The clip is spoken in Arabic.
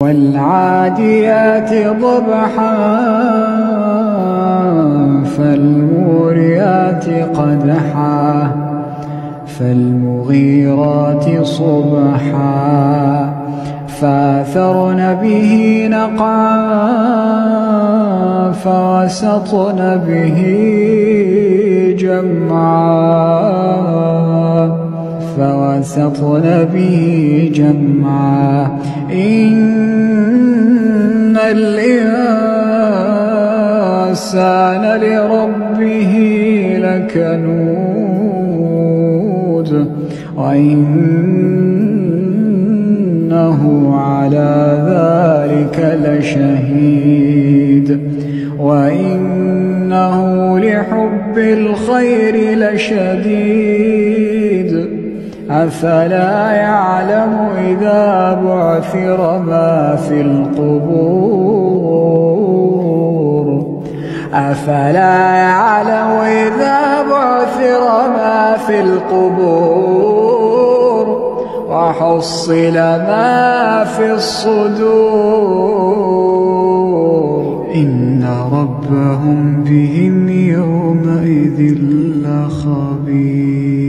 والعاديات ضبحا فالموريات قدحا فالمغيرات صبحا فأثرن به نقعا فوسطن به جمعا إن الإنسان لربه لكنود وإنه على ذلك لشهيد وإنه لحب الخير لشديد أفلا يعلم إذا بعثر ما في القبور أفلا يعلم إذا بعثر ما في القبور وحصل ما في الصدور إن ربهم بهم يومئذ لخبير.